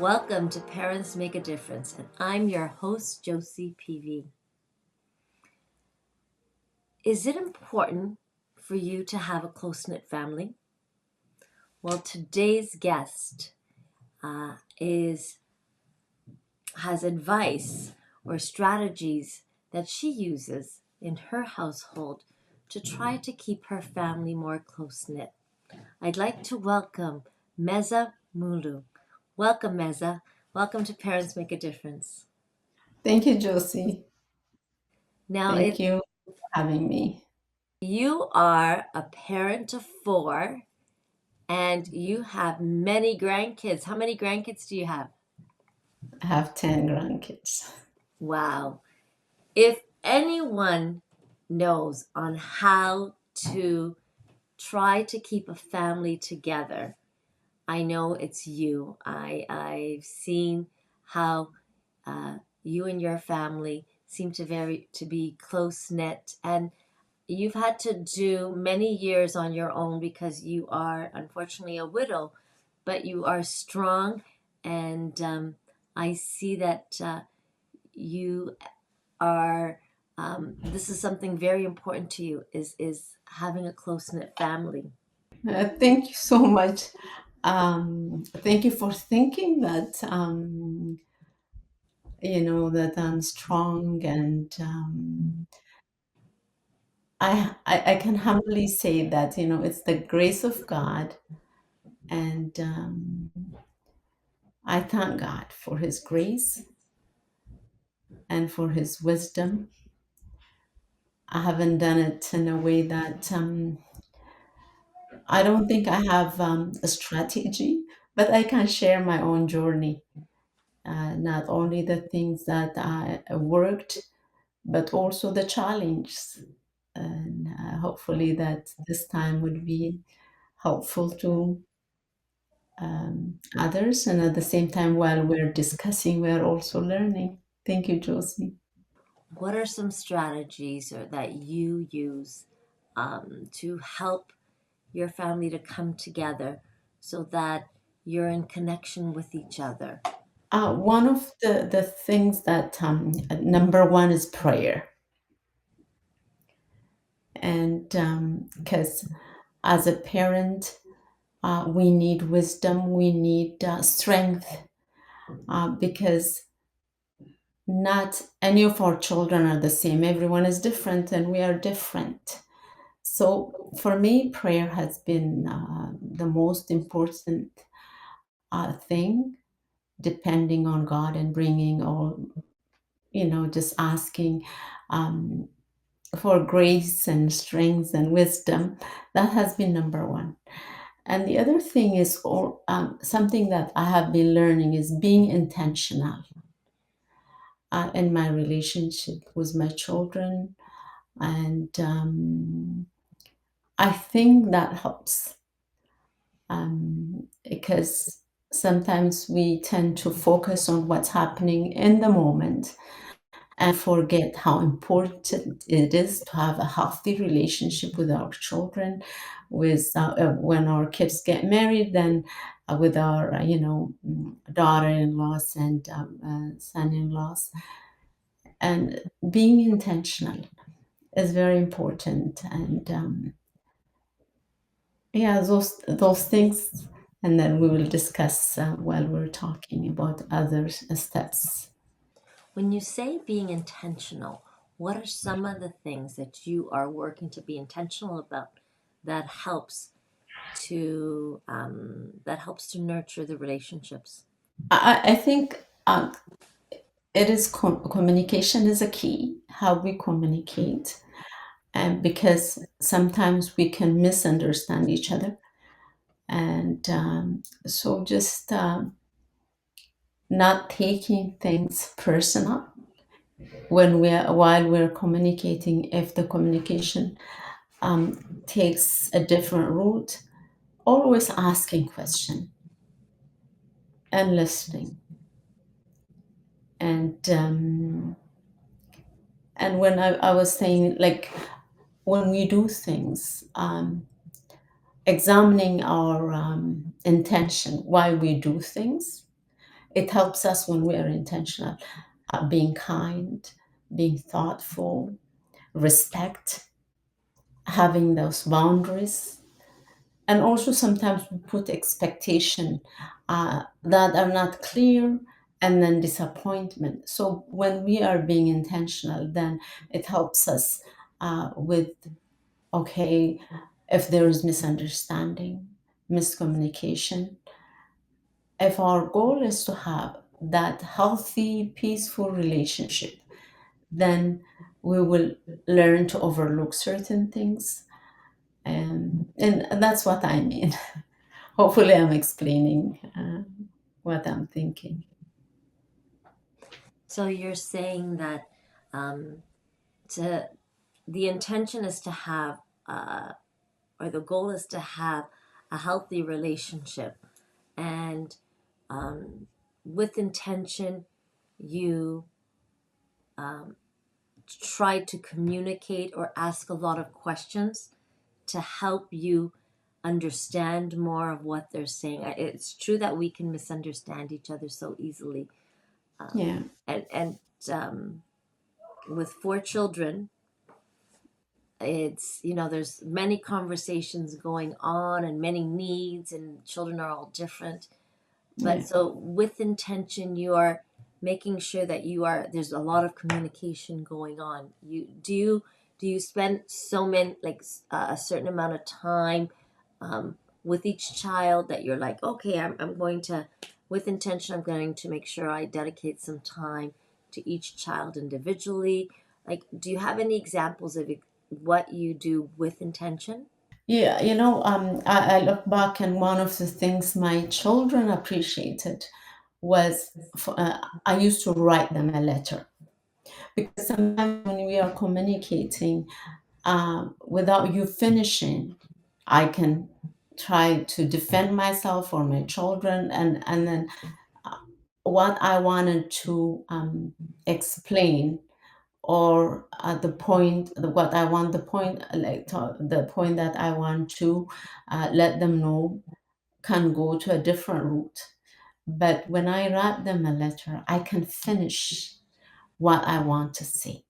Welcome to Parents Make a Difference, and I'm your host, Josie PV. Is it important for you to have a close knit family? Well, today's guest is has advice or strategies that she uses in her household to try to keep her family more close knit. I'd like to welcome Meaza Mulu. Welcome, Meaza. Welcome to Parents Make a Difference. Thank you, Josie. Now, Thank you for having me. you are a parent of four and you have many grandkids. How many grandkids do you have? I have 10 grandkids. Wow. If anyone knows on how to try to keep a family together, I know it's you. I've seen how you and your family seem to be close knit, and you've had to do many years on your own because you are unfortunately a widow, but you are strong, and I see that you are. This is something very important to you. Is having a close knit family. Thank you so much. Thank you for thinking that, that I'm strong and I can humbly say that, it's the grace of God. And I thank God for His grace and for His wisdom. I haven't done it in a way that I don't think I have a strategy, but I can share my own journey. Not only the things that I worked, but also the challenges. And hopefully that this time would be helpful to others. And at the same time, while we're discussing, we're also learning. Thank you, Josie. What are some strategies that you use to help your family to come together so that you're in connection with each other? One of the things that number one is prayer. And because as a parent, we need wisdom, we need strength, because not any of our children are the same. Everyone is different and we are different. So for me, prayer has been the most important thing, depending on God and bringing all, just asking um, for grace and strength and wisdom. That has been number one. And the other thing is something that I have been learning is being intentional in my relationship with my children. And I think that helps because sometimes we tend to focus on what's happening in the moment and forget how important it is to have a healthy relationship with our children, with when our kids get married, then with our daughter-in-laws and son-in-laws, and being intentional is very important. And yeah, those things, and then we will discuss while we're talking about other steps. When you say being intentional, what are some of the things that you are working to be intentional about that helps to nurture the relationships? I think it is communication is a key, how we communicate, and because sometimes we can misunderstand each other, and so just not taking things personal when while we're communicating. If the communication takes a different route, always asking question and listening. And when I was saying, like, when we do things, examining our intention why we do things, It helps us when we are intentional, being kind, being thoughtful, respect, having those boundaries. And also sometimes we put expectation that are not clear, and then disappointment. So when we are being intentional, then it helps us with, okay, if there is misunderstanding, miscommunication, if our goal is to have that healthy, peaceful relationship, then we will learn to overlook certain things. And that's what I mean. Hopefully, I'm explaining what I'm thinking. So you're saying that to the intention is to have, or the goal is to have a healthy relationship, and with intention, you try to communicate or ask a lot of questions to help you understand more of what they're saying. It's true that we can misunderstand each other so easily, Yeah, and with four children, it's, there's many conversations going on and many needs, and children are all different. But yeah, so with intention, you are making sure that there's a lot of communication going on. Do you spend so many, like, a certain amount of time um, with each child, that you're like, okay, I'm going to, with intention, I'm going to make sure I dedicate some time to each child individually? Like, do you have any examples of what you do with intention? yeah. I look back, and one of the things my children appreciated was I used to write them a letter, because sometimes when we are communicating without you finishing, I can try to defend myself or my children, and then uh, what I wanted to explain, or at the point what I want, the point, like the point that I want to let them know, can go to a different route. But when I write them a letter, I can finish what I want to say,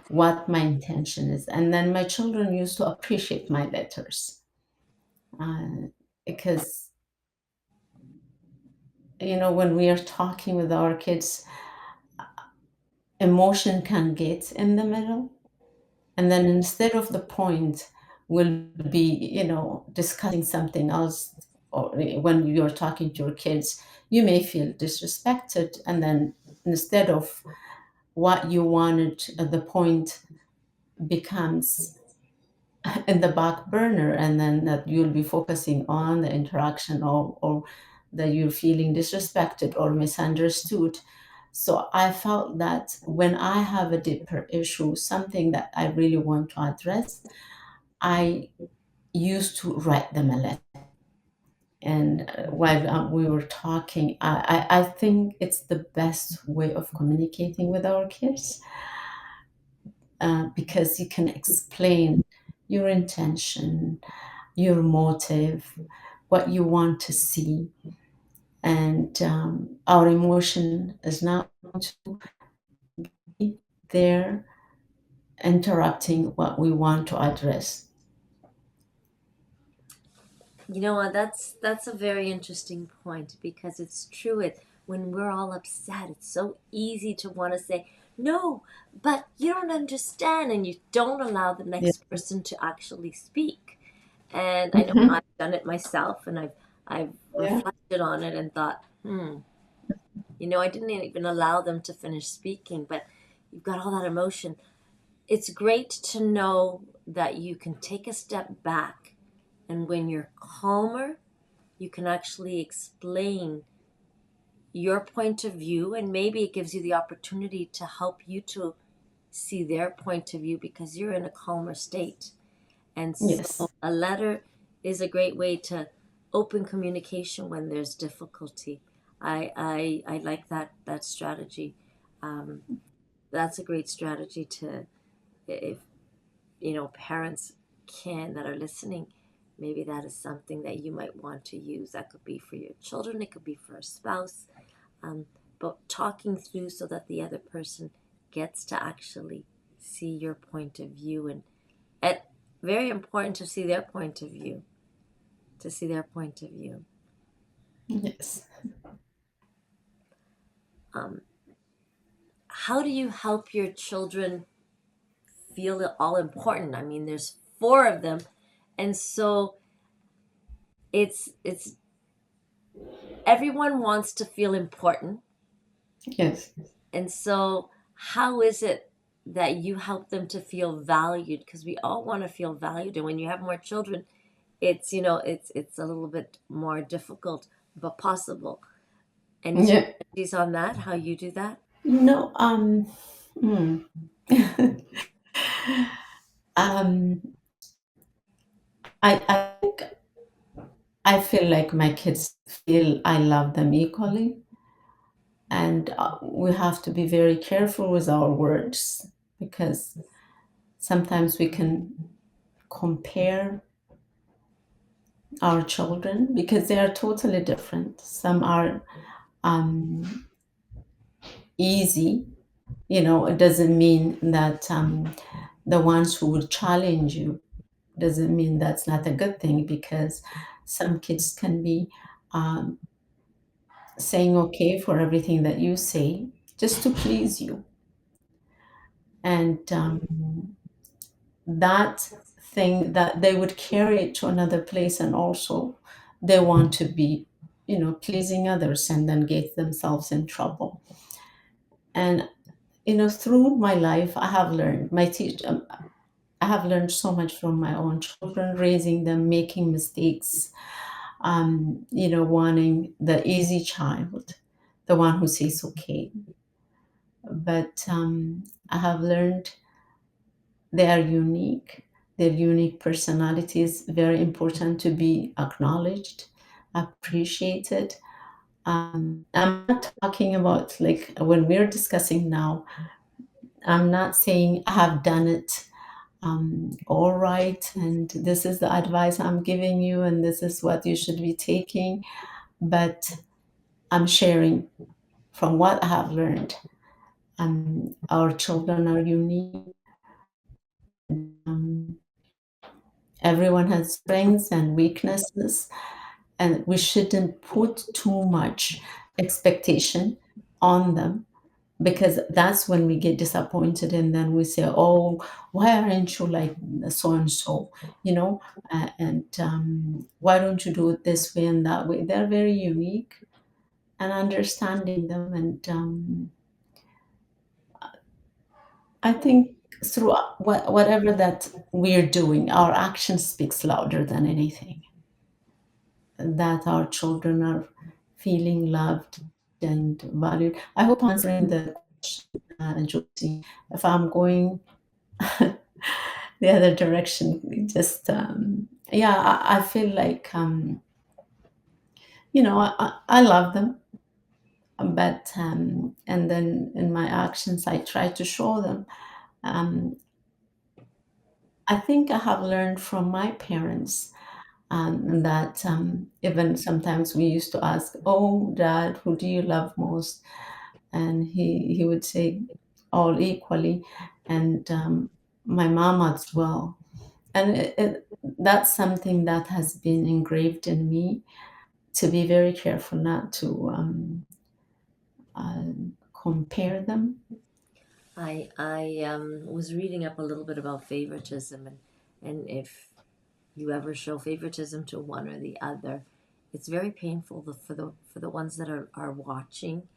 what my intention is. And then my children used to appreciate my letters, uh, because, when we are talking with our kids, emotion can get in the middle. And then instead of the point, we'll be, discussing something else. Or when you're talking to your kids, you may feel disrespected. And then instead of what you wanted, the point becomes in the back burner, and then that you'll be focusing on the interaction, or that you're feeling disrespected or misunderstood. So I felt that when I have a deeper issue, something that I really want to address, I used to write them a letter. And while we were talking, I think it's the best way of communicating with our kids, because you can explain your intention, your motive, what you want to see. And our emotion is not going to be there interrupting what we want to address. You know what? That's a very interesting point, because it's true. When we're all upset, it's so easy to want to say no, but you don't understand, and you don't allow the Yeah. next person to actually speak. And I know Mhm. I've done it myself, and I've Yeah. reflected on it and thought, I didn't even allow them to finish speaking, but you've got all that emotion. It's great to know that you can take a step back, and when you're calmer, you can actually explain your point of view, and maybe it gives you the opportunity to help you to see their point of view, because you're in a calmer state. And so Yes. a letter is a great way to open communication when there's difficulty. I like that strategy. um, that's a great strategy to, if parents that are listening, maybe that is something that you might want to use. That could be for your children, it could be for a spouse. um, but talking through so that the other person gets to actually see your point of view, and very important to see their point of view, to see their point of view. Yes. um, how do you help your children feel all important? I mean, there's four of them, and so it's everyone wants to feel important. Yes. And so how is it that you help them to feel valued? Because we all want to feel valued, and when you have more children, it's, it's a little bit more difficult, but possible. Any Yeah. strategies on that, how you do that? No. Hmm. um. I think I feel like my kids feel I love them equally, and we have to be very careful with our words because sometimes we can compare our children because they are totally different. Some are um, easy. It doesn't mean that the ones who would challenge you doesn't mean that's not a good thing because some kids can be um, saying okay for everything that you say just to please you. And that thing that they would carry it to another place, and also they want to be pleasing others and then get themselves in trouble. And through my life I have learned I have learned so much from my own children, raising them, making mistakes, wanting the easy child, the one who says okay. But I have learned they are unique. Their unique personality is very important to be acknowledged, appreciated. I'm not talking about like when we're discussing now, I'm not saying I have done it all right and this is the advice I'm giving you and this is what you should be taking, but I'm sharing from what I have learned. Our children are unique. Um, Everyone has strengths and weaknesses, and we shouldn't put too much expectation on them because that's when we get disappointed and then we say, oh, why aren't you like so and so, and why don't you do it this way and that way? They're very unique, and understanding them, and I think through whatever that we're doing, our action speaks louder than anything, that our children are feeling loved and valued. I hope answering the question, Josie. If I'm going the other direction, just yeah, I feel like I love them, but and then in my actions, I try to show them. Um, I think I have learned from my parents that even sometimes we used to ask, "Oh, Dad, who do you love most?" And he would say, "All equally," and my mom as well. And that's something that has been engraved in me to be very careful not to uh, compare them. I was reading up a little bit about favoritism, and if you ever show favoritism to one or the other, it's very painful for the ones that are watching.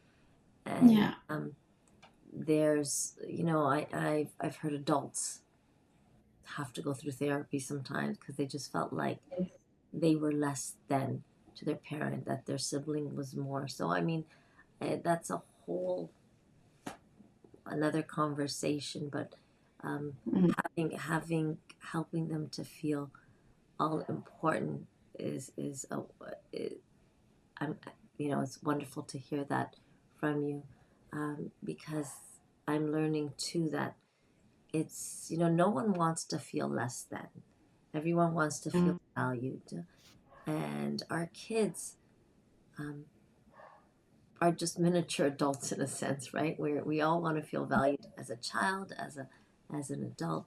And Yeah. there's, I've heard adults have to go through therapy sometimes because they just felt like they were less than to their parent, that their sibling was more. So I mean, that's a whole another conversation. But um, Mhm. having helping them to feel all important is a it, I'm it's wonderful to hear that from you, because I'm learning too that it's, no one wants to feel less than. Everyone wants to feel valued, and our kids um, are just miniature adults in a sense, right? Where we all want to feel valued as a child, as an adult,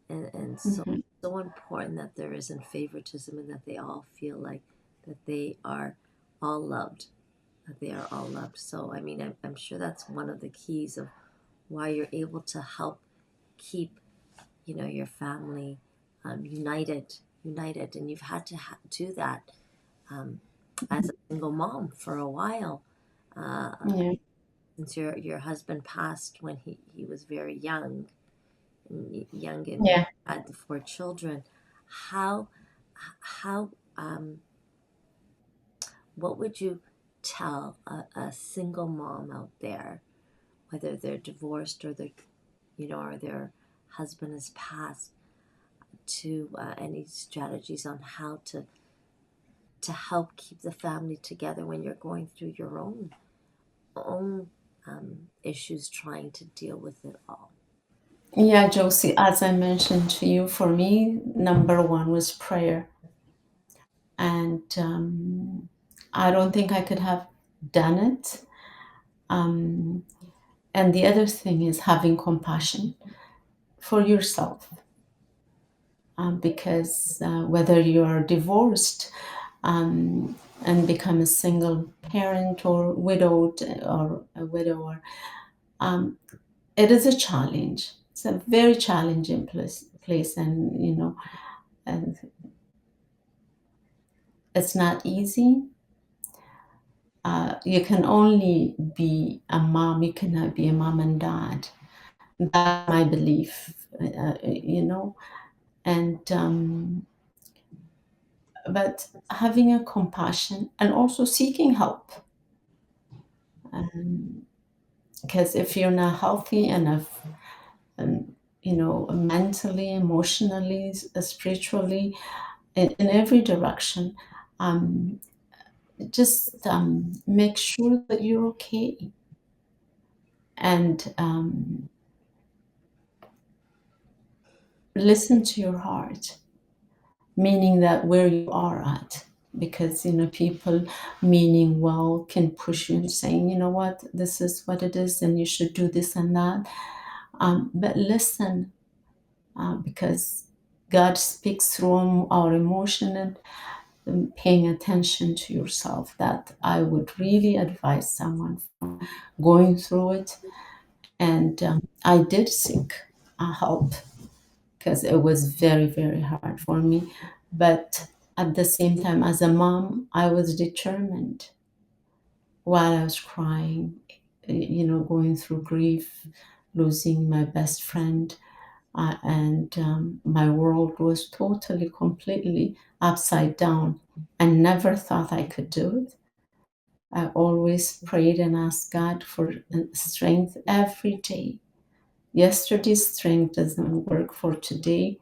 and so Mhm. so important that there isn't favoritism and that they all feel like that they are all loved, that they are all loved. So I mean, I'm sure that's one of the keys of why you're able to help keep, your family united, and you've had to do that um, as a single mom for a while, uh, Yeah. since your husband passed when he was very young, and you Yeah. had the four children. How how what would you tell a single mom out there, whether they're divorced or or their husband has passed, to any strategies on how to help keep the family together when you're going through your own issues trying to deal with it all? Yeah, Josie, as I mentioned to you, for me, number one was prayer. And I don't think I could have done it. Um, and the other thing is having compassion for yourself, because whether you are divorced and become a single parent or widowed or a widower, um, it is a challenge. It's a very challenging place, and and it's not easy. You can only be a mom. You cannot be a mom and dad. That's my belief, and but having a compassion and also seeking help, because if you're not healthy enough, mentally, emotionally, spiritually, in every direction, um, just make sure that you're okay, and listen to your heart, meaning that where you are at, because people meaning well can push you and saying, you know what, this is what it is and you should do this and that, but listen, because God speaks through our emotion, and paying attention to yourself. That I would really advise someone going through it. And I did seek help, because it was very, very hard for me. But at the same time, as a mom, I was determined while I was crying, going through grief, losing my best friend. And my world was totally, completely upside down. I never thought I could do it. I always prayed and asked God for strength every day. Yesterday's strength doesn't work for today.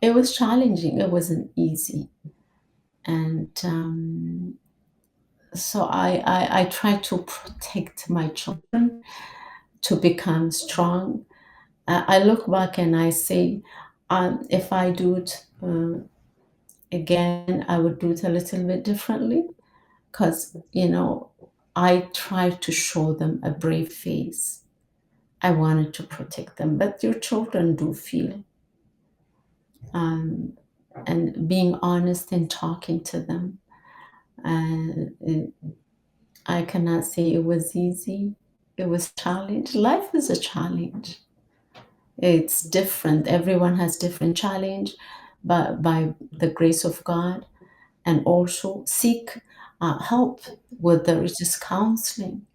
It was challenging, it wasn't easy. And so I try to protect my children to become strong. I look back and I say, if I do it again, I would do it a little bit differently, because, I try to show them a brave face. I wanted to protect them, but your children do feel. Um, and being honest and talking to them. And I cannot say it was easy. It was challenge. Life is a challenge. It's different. Everyone has different challenge, but by the grace of God, and also seek help, whether it is counseling,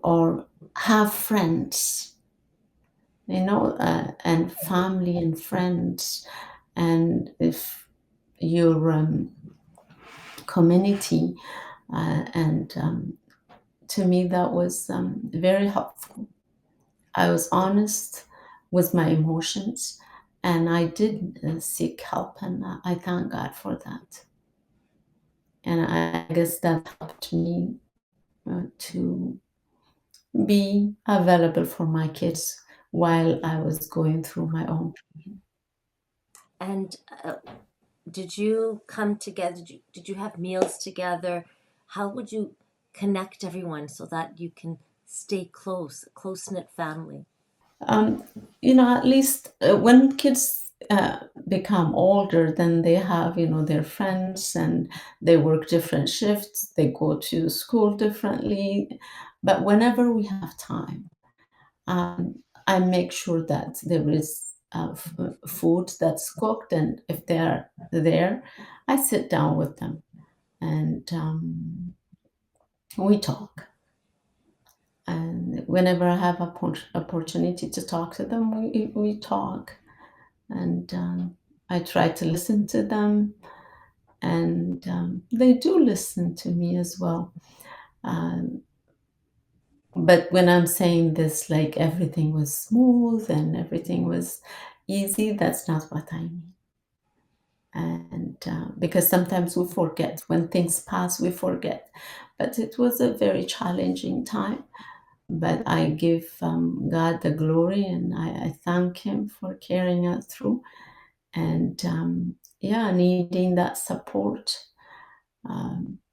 or have friends, and family and friends, and if your community, and to me that was very helpful. I was honest with my emotions, and I did seek help, and I thank God for that. And I guess that helped me to be available for my kids while I was going through my own. And did you come together? Did you have meals together? How would you? connect everyone so that you can stay close, close knit family? Um, at least when kids become older, then they have, their friends and they work different shifts, they go to school differently. But whenever we have time, I make sure that there is food that's cooked, and if they're there, I sit down with them and we talk. And whenever I have opportunity to talk to them, we talk. And I try to listen to them, and they do listen to me as well. Um, but when I'm saying this, like everything was smooth and everything was easy, that's not what I mean. And because sometimes we forget when things pass, we forget. But it was a very challenging time. But I give God the glory, and I thank Him for carrying us through. And yeah, needing that support,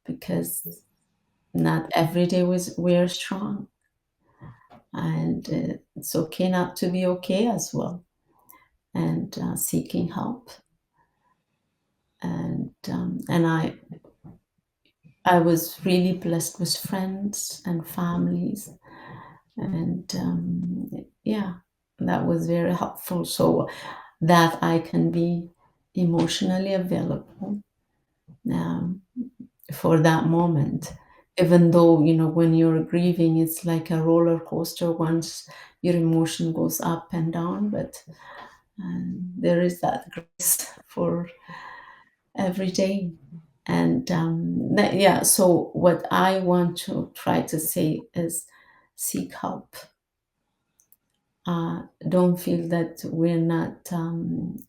because not every day we're strong, and it's okay not to be okay as well, and seeking help. And I was really blessed with friends and families, and yeah, that was very helpful, so that I can be emotionally available um, for that moment. Even though, when you're grieving, it's like a roller coaster. Once your emotion goes up and down, but there is that grace for every day. And yeah, so what I want to try to say is seek help. Don't feel that we're not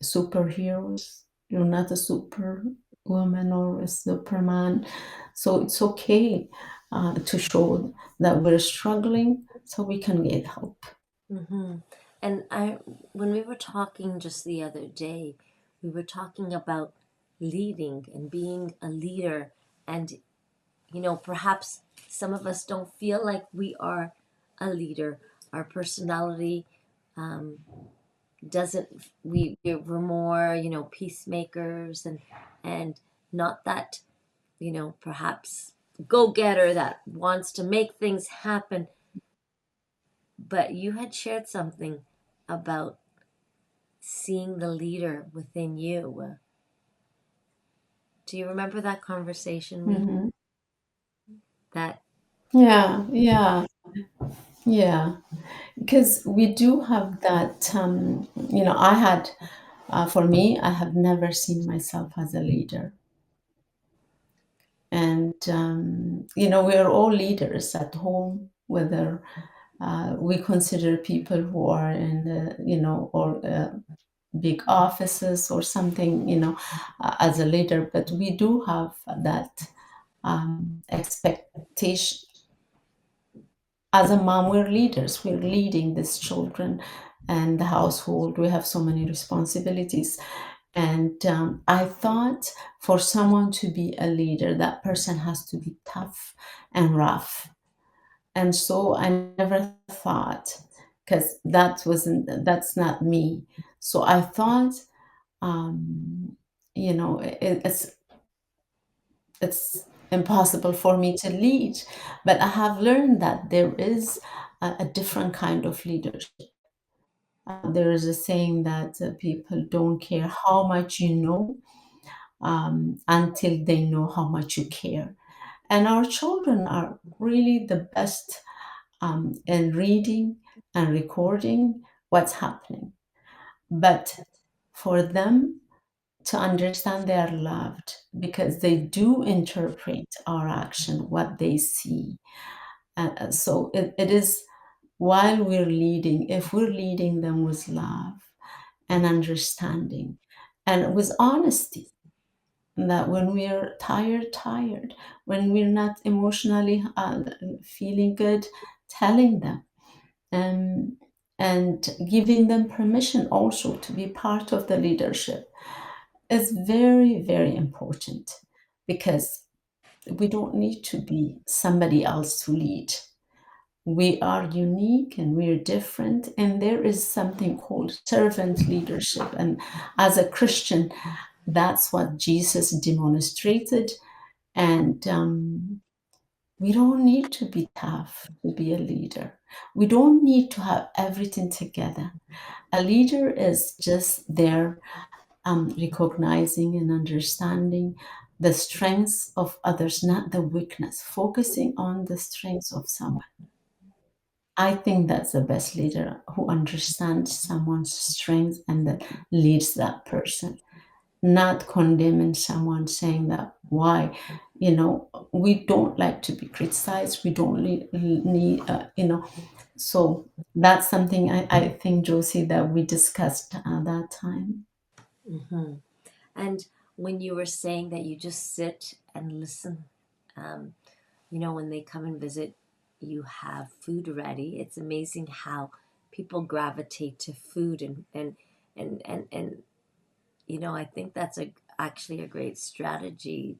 superheroes. You're not a superwoman or a superman. So it's okay to show that we're struggling so we can get help. Hmm. And when we were talking just the other day, we were talking about leading and being a leader. And, perhaps some of us don't feel like we are a leader. Our personality um, doesn't, we're more, peacemakers and not that, perhaps go getter that wants to make things happen. But you had shared something about seeing the leader within you. Do you remember that conversation we Mhm. that? Yeah, yeah, yeah. Because we do have that, I had, for me, I have never seen myself as a leader. And, we're all leaders at home, whether we consider people who are in the, or big offices or something, as a leader, but we do have that expectation. As a mom, we're leaders, we're leading these children and the household. We have so many responsibilities. And I thought for someone to be a leader, that person has to be tough and rough. And so I never thought, because that's not me. So I thought, um, it's impossible for me to lead. But I have learned that there is a different kind of leadership. There is a saying that people don't care how much you know until they know how much you care. And our children are really the best in reading and recording what's happening. But for them to understand they are loved, because they do interpret our action, what they see. So it is, while we're leading, if we're leading them with love and understanding and with honesty, that when we're tired, when we're not emotionally feeling good, telling them, um, and giving them permission also to be part of the leadership is very, very important, because we don't need to be somebody else to lead. We are unique and we're different, and there is something called servant leadership. And as a Christian, that's what Jesus demonstrated. And we don't need to be tough to be a leader. We don't need to have everything together. A leader is just there, recognizing and understanding the strengths of others, not the weakness, focusing on the strengths of someone. I think that's the best leader who understands someone's strengths and that leads that person, not condemning someone, saying that why. We don't like to be criticized. We don't need, so that's something I think, Josie, that we discussed at that time. Hmm. And when you were saying that you just sit and listen, um, when they come and visit, you have food ready. It's amazing how people gravitate to food, and I think that's actually a great strategy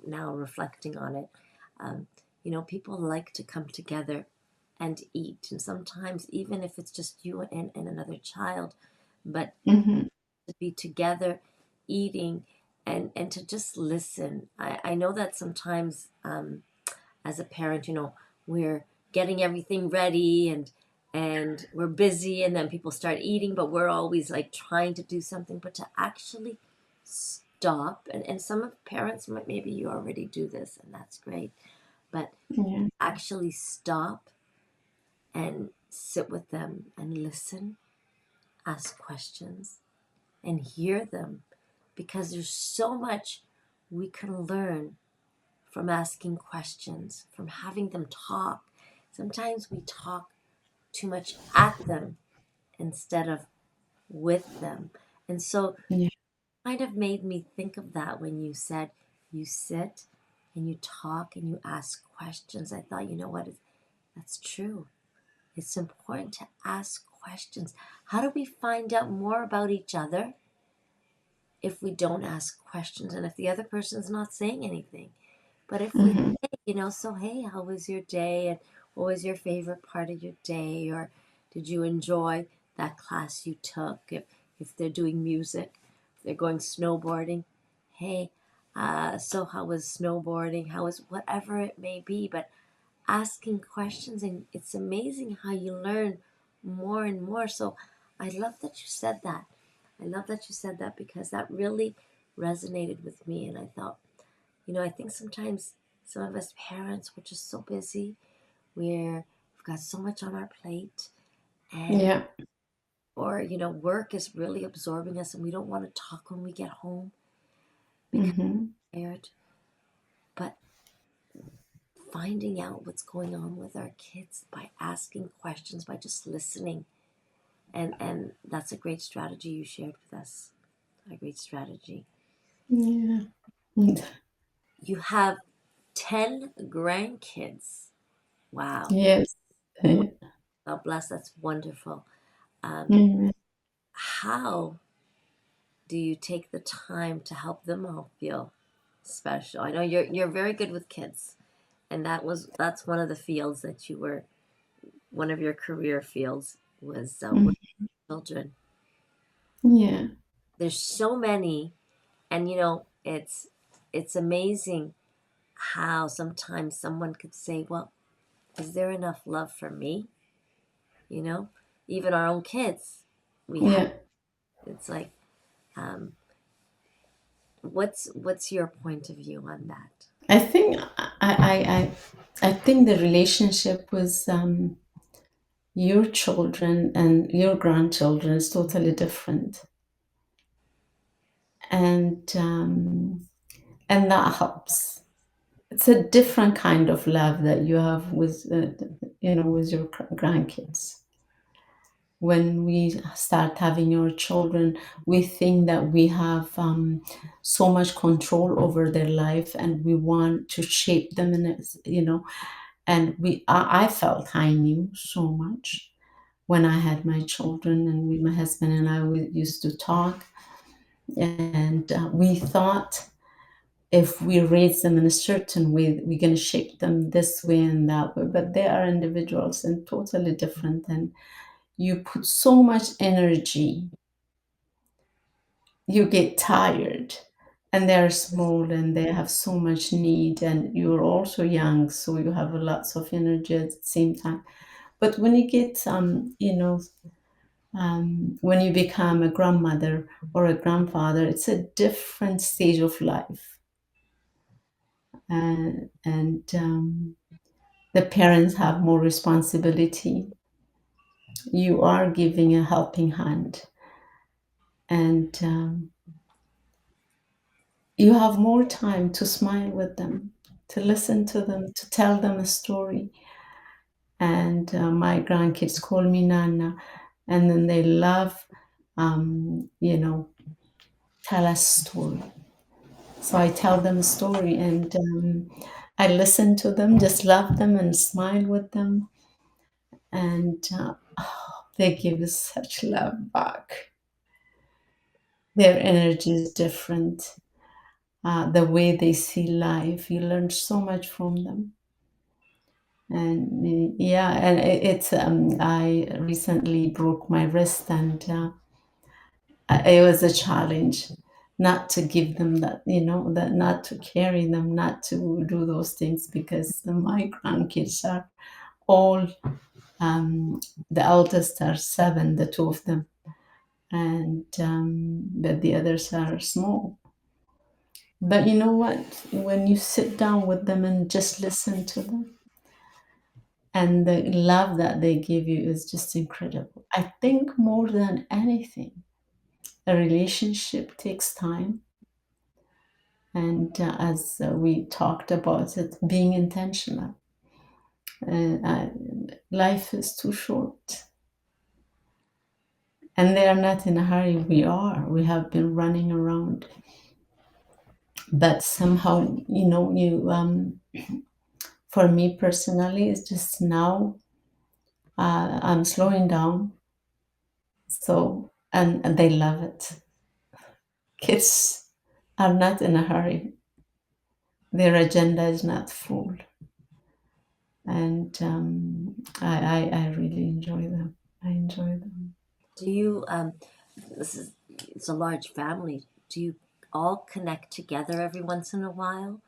now reflecting on it. Um, people like to come together and eat, and sometimes even if it's just you and another child, but Hmm. to be together eating and to just listen. I know that sometimes as a parent, we're getting everything ready and we're busy and then people start eating, but we're always like trying to do something. But to actually stop, and some of parents might, maybe you already do this and that's great, but Yeah. actually stop and sit with them and listen, ask questions and hear them, because there's so much we can learn from asking questions, from having them talk. Sometimes we talk too much at them instead of with them. And so it Yeah. kind of made me think of that when you said you sit and you talk and you ask questions. I thought, you know what? That's true. It's important to ask questions. How do we find out more about each other if we don't ask questions and if the other person's not saying anything? But if we Hmm. say, so hey, how was your day? And what was your favorite part of your day? Or did you enjoy that class you took? If they're doing music, if they're going snowboarding, hey, so how was snowboarding? How was whatever it may be? But asking questions, and it's amazing how you learn more and more. So I love that you said that. I love that you said that because that really resonated with me. And I thought, I think sometimes some of us parents, we're just so busy. We've got so much on our plate, and Yeah. or work is really absorbing us, and we don't want to talk when we get home because Hmm. we're tired. But finding out what's going on with our kids by asking questions, by just listening, and that's a great strategy you shared with us. A great strategy. Yeah. You have 10 grandkids. Wow. Yes. God bless. That's wonderful. Um, Mhm. how do you take the time to help them all feel special? I know you're very good with kids, and that's one of the fields that you were one of your career fields was Mhm. with children. Yeah. There's so many, and it's amazing how sometimes someone could say, "Well, is there enough love for me?" You know, even our own kids, we have. Yeah. It's like, um, what's your point of view on that? I think I think the relationship with your children and your grandchildren is totally different, and that helps. It's a different kind of love that you have with with your grandkids. When we start having your children, we think that we have so much control over their life, and we want to shape them in and I felt I knew so much when I had my children, and my husband and I, we used to talk, and we thought if we raise them in a certain way, we're going to shape them this way and that way. But they are individuals and totally different. And you put so much energy, you get tired. And they're small and they have so much need. And you're also young, so you have lots of energy at the same time. But when you get, when you become a grandmother or a grandfather, it's a different stage of life. And the parents have more responsibility. You are giving a helping hand, and you have more time to smile with them, to listen to them, to tell them a story. And my grandkids call me Nana, and then they love, tell us story. So I tell them a story, and I listen to them, just love them and smile with them, and they give us such love back. Their energy is different. The way they see life, you learn so much from them. And yeah, and it's I recently broke my wrist, and it was a challenge not to give them that, that not to carry them, not to do those things, because my grandkids are all, um, the eldest are seven, the two of them, and but the others are small. But you know what? When you sit down with them and just listen to them, and the love that they give you is just incredible. I think more than anything, a relationship takes time. And as we talked about it, being intentional. Uh, Life is too short. And they are not in a hurry. We are. We have been running around. But somehow, for me personally, it's just now I'm slowing down. So, and they love it. Kids are not in a hurry. Their agenda is not full. And I really enjoy them. I enjoy them. Do you this is it's a large family. Do you all connect together every once in a while?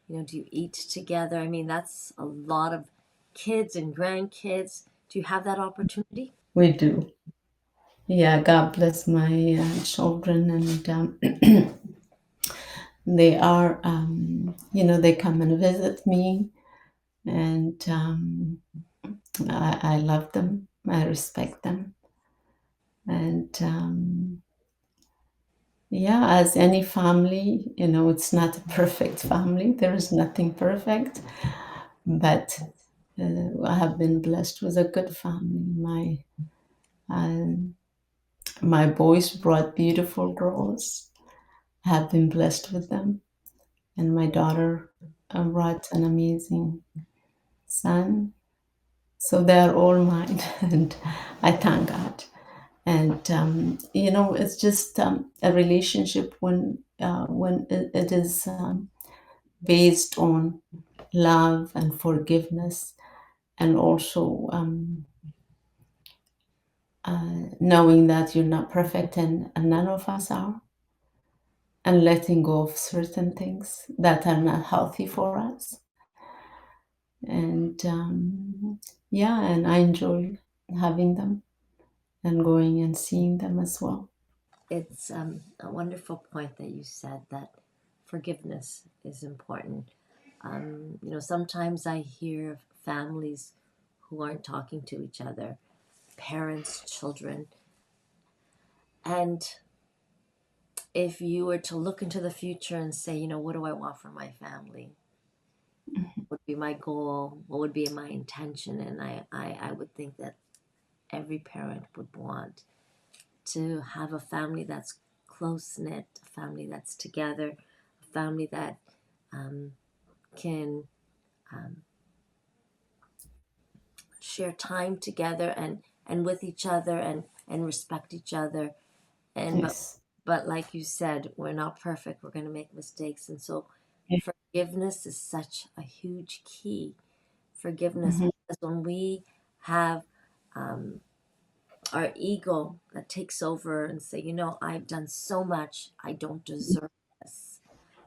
Do you eat together? I mean, that's a lot of kids and grandkids. Do you have that opportunity? We do. Yeah, God bless my children, and they are, they come and visit me, and I love them. I respect them, and yeah, as any family, it's not a perfect family. There is nothing perfect, but I have been blessed with a good family. Um, my boys brought beautiful girls. I have been blessed with them, and my daughter brought an amazing son. So they are all mine, and I thank God. And it's just a relationship when it is based on love and forgiveness, and also knowing that you're not perfect, and none of us are, and letting go of certain things that are not healthy for us. And yeah, and I enjoy having them and going and seeing them as well. It's a wonderful point that you said that forgiveness is important. Sometimes I hear of families who aren't talking to each other, parents, children, and if you were to look into the future and say, what do I want for my family? What would be my goal? What would be my intention? And I would think that every parent would want to have a family that's close knit, a family that's together, a family that um, can um, share time together and with each other and respect each other. And Yes. but like you said, we're not perfect. We're going to make mistakes, and so forgiveness is such a huge key. Forgiveness, Mhm. because when we have um, our ego that takes over and say, I've done so much, I don't deserve this.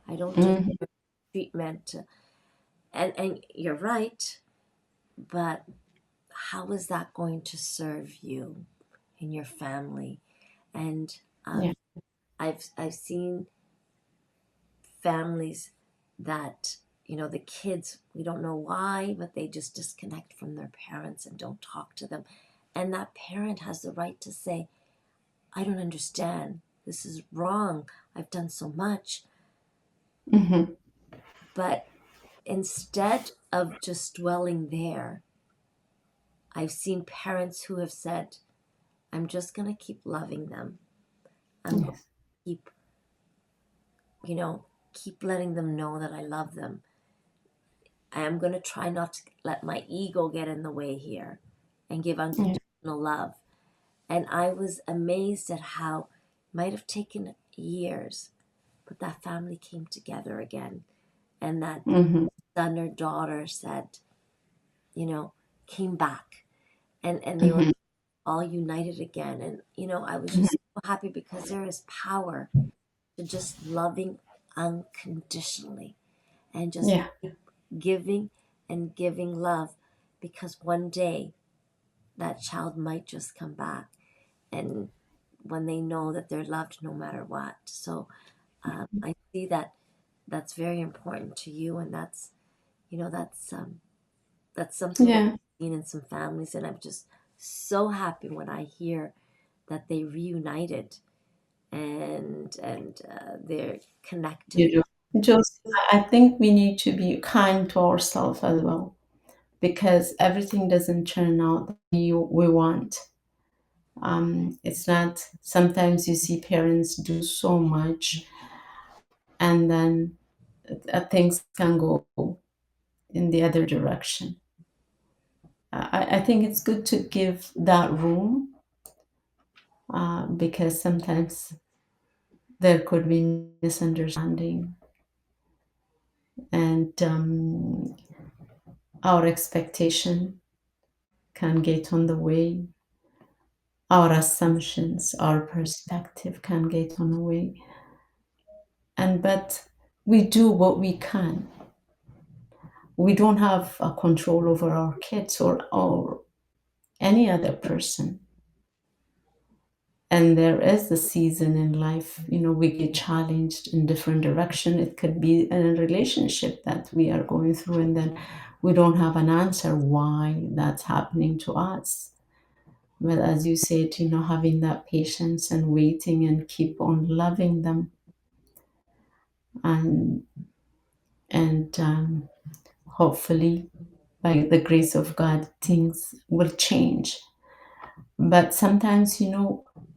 I don't deserve Mhm. treatment. And you're right, but how is that going to serve you and your family? And Yeah. I've seen families that the kids, we don't know why, but they just disconnect from their parents and don't talk to them, and that parent has the right to say, I don't understand, this is wrong, I've done so much. Mhm. But instead of just dwelling there, I've seen parents who have said, I'm just going to keep loving them. I'm going Yes. to you know keep letting them know that I love them. I am going to try not to let my ego get in the way here and give Yeah. unconditional love. And I was amazed at how it might have taken years, but that family came together again. And that Mhm. son or daughter said, you know, came back, and they were Mhm. all united again. And, I was Mhm. just so happy because there is power to just loving unconditionally and just Yeah. giving and giving love, because one day that child might just come back, and when they know that they're loved no matter what. So I see that that's very important to you, and that's something that Yeah. I've seen in some families, and I'm just so happy when I hear that they reunited, and they're connected You again. do. Just, I think we need to be kind to ourselves as well, because everything doesn't turn out the way we want. It's not, sometimes you see parents do so much and then things can go in the other direction. I think it's good to give that room, because sometimes there could be misunderstanding, and our expectation can get on the way. Our assumptions, our perspective can get on the way. And but we do what we can. We don't have a control over our kids or any other person. And there is a season in life, we get challenged in different direction. It could be in a relationship that we are going through, and then we don't have an answer why that's happening to us. But as you said, having that patience and waiting and keep on loving them, and hopefully by the grace of God things will change. But sometimes,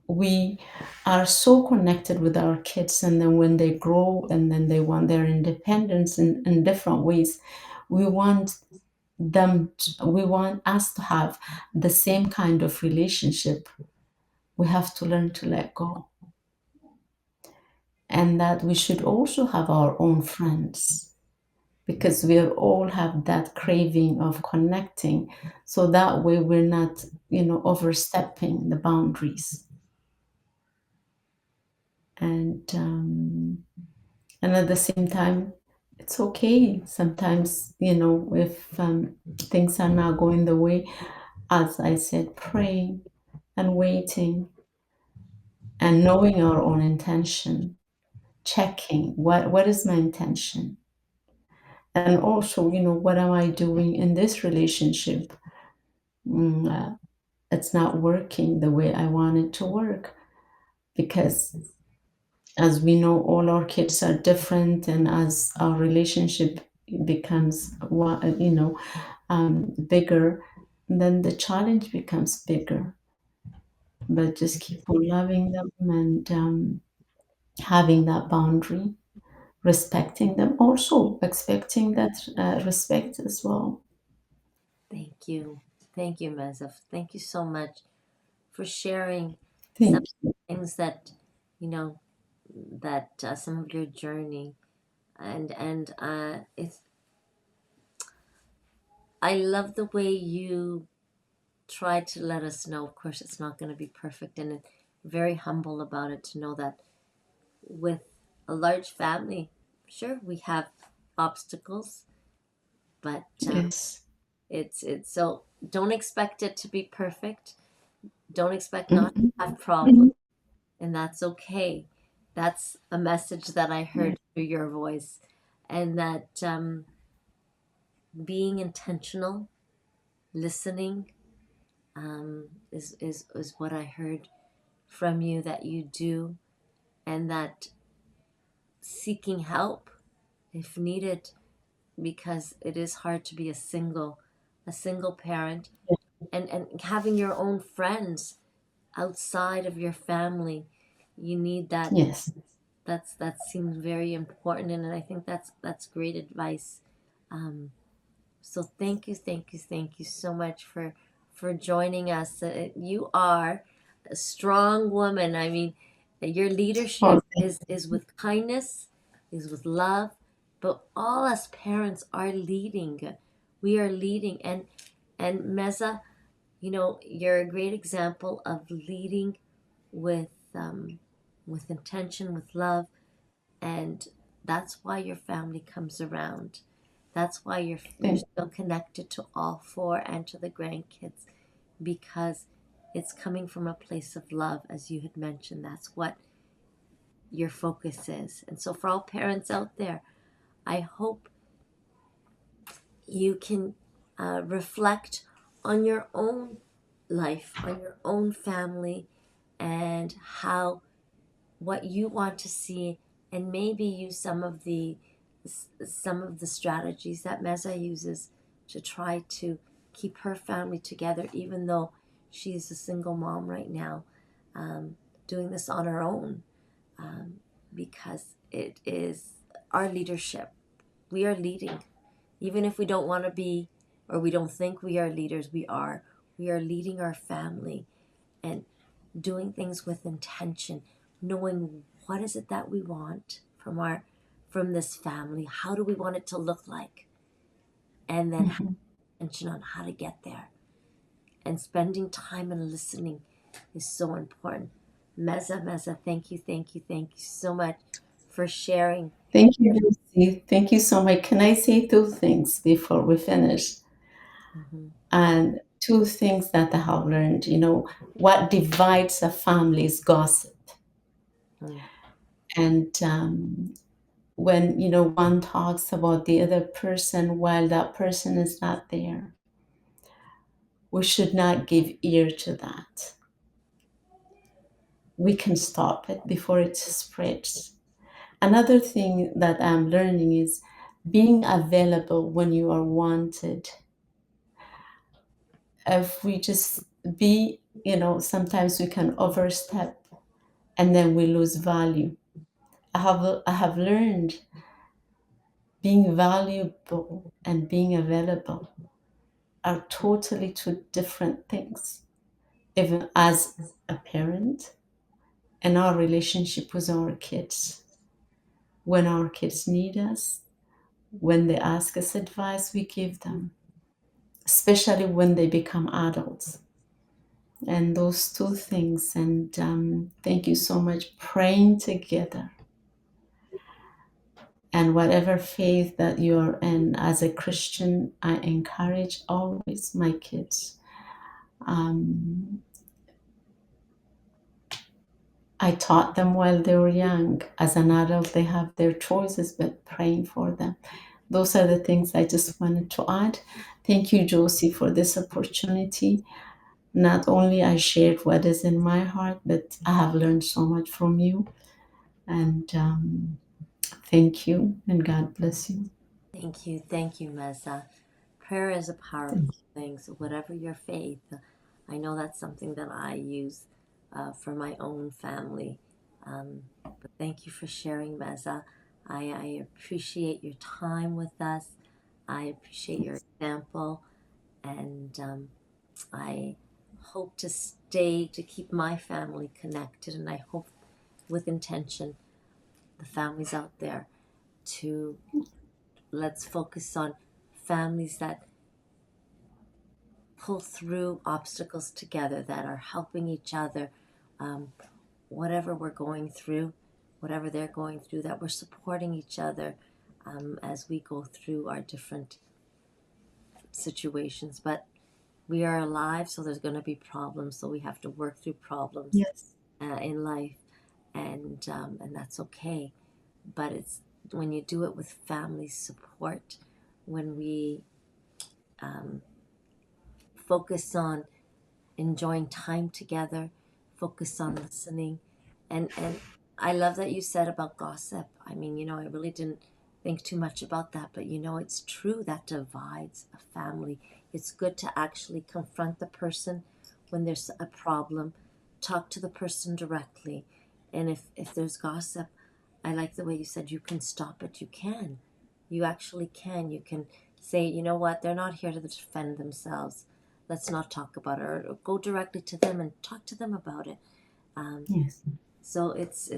we are so connected with our kids, and then when they grow and then they want their independence in different ways, we want we want us to have the same kind of relationship. We have to learn to let go, and that we should also have our own friends, because we all have that craving of connecting, so that way we're not, overstepping the boundaries. And at the same time, it's okay sometimes, if things are not going the way, as I said, praying and waiting and knowing our own intention, checking what is my intention, and also, what am I doing in this relationship. Mm, it's not working the way I want it to work, because as we know, all our kids are different, and as our relationship becomes bigger, then the challenge becomes bigger. But just keep on loving them, and having that boundary, respecting them, also expecting that respect as well. Thank you. Thank you, Meaza. Thank you so much for sharing some Thank you. things that, you know, some of your journey. And it's I love the way you try to let us know. Of course, it's not going to be perfect, and it's very humble about it to know that with a large family, sure, we have obstacles, but Yes. it's so don't expect it to be perfect. Don't expect not to Mhm. have problems, and that's okay. That's a message that I Yeah. heard through your voice, and that being intentional, listening, is what I heard from you that you do, and that seeking help if needed, because it is hard to be a single parent, and having your own friends outside of your family. You need that. Yes. That seems very important, and I think that's great advice. um, So thank you so much for joining us. You are a strong woman. I mean, your leadership Oh, is with kindness, is with love, but all us parents are leading. We are leading, and Meza, you're a great example of leading with with intention, with love, and that's why your family comes around. That's why you're thank, still connected to all four and to the grandkids, because it's coming from a place of love, as you had mentioned. That's what your focus is. And so, for all parents out there, I hope you can reflect on your own life, on your own family, and how what you want to see, and maybe use some of the strategies that Meza uses to try to keep her family together, even though she's a single mom right now, um, doing this on her own, um, because it is our leadership. We are leading, even if we don't want to be, or we don't think we are leaders. We are leading our family, and doing things with intention, knowing what is it that we want from this family, how do we want it to look like, and then have mhm. intention on how to get there. And spending time and listening is so important. Meza, thank you so much for sharing. Thank you, Lucy. Thank you so much. Can I say two things before we finish? Hmm. And two things that I have learned. What divides a family is gossip. Mm. And when, one talks about the other person while that person is not there, we should not give ear to that. We can stop it before it spreads. Another thing that I'm learning is being available when you are wanted. If we just be, sometimes we can overstep and then we lose value. I have learned being valuable and being available are totally two different things. Even as a parent and our relationship with our kids. When our kids need us, when they ask us advice, we give them, especially when they become adults. And those two things. And thank you so much. Praying together. And whatever faith that you're in, as a Christian, I encourage always my kids. Um, I taught them while they were young. As an adult, they have their choices, but praying for them. Those are the things I just wanted to add. Thank you, Josie, for this opportunity. Not only I shared what is in my heart, but I have learned so much from you. And thank you, and God bless you. Thank you, Meza. Prayer is a powerful thing. So whatever your faith, I know that's something that I use for my own family. But thank you for sharing, Meza. I appreciate your time with us. I appreciate your example, and I hope to keep my family connected, and I hope with intention, the families out there. to let's focus on families that pull through obstacles together, that are helping each other, um, whatever we're going through, whatever they're going through, that we're supporting each other as we go through our different situations. But we are alive, so there's going to be problems. So we have to work through problems Yes. in life, and that's okay. But it's when you do it with family support, when we um, focus on enjoying time together, focus on listening. And I love that you said about gossip. I mean, I really didn't think too much about that, but it's true that divides a family. It's good to actually confront the person when there's a problem, talk to the person directly. And if there's gossip, I like the way you said you can stop it. You can. You actually can. You can say, you know what, they're not here to defend themselves. Let's not talk about it, or go directly to them and talk to them about it. Um, Yes. so it's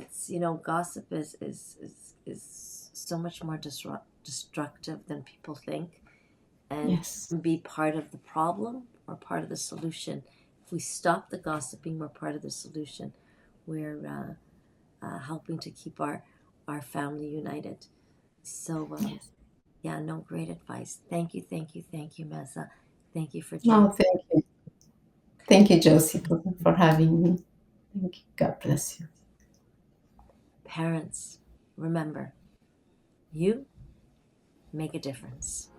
gossip is so much more destructive than people think, and Yes. be part of the problem or part of the solution. If we stop the gossiping, we're part of the solution. We're helping to keep our family united. So Yes. yeah, no, great advice. Thank you, thank you, thank you, Meza. Thank you for joining. Oh, thank you. Thank you, Josie, for having me. Thank you. God bless you. Parents, remember, you make a difference.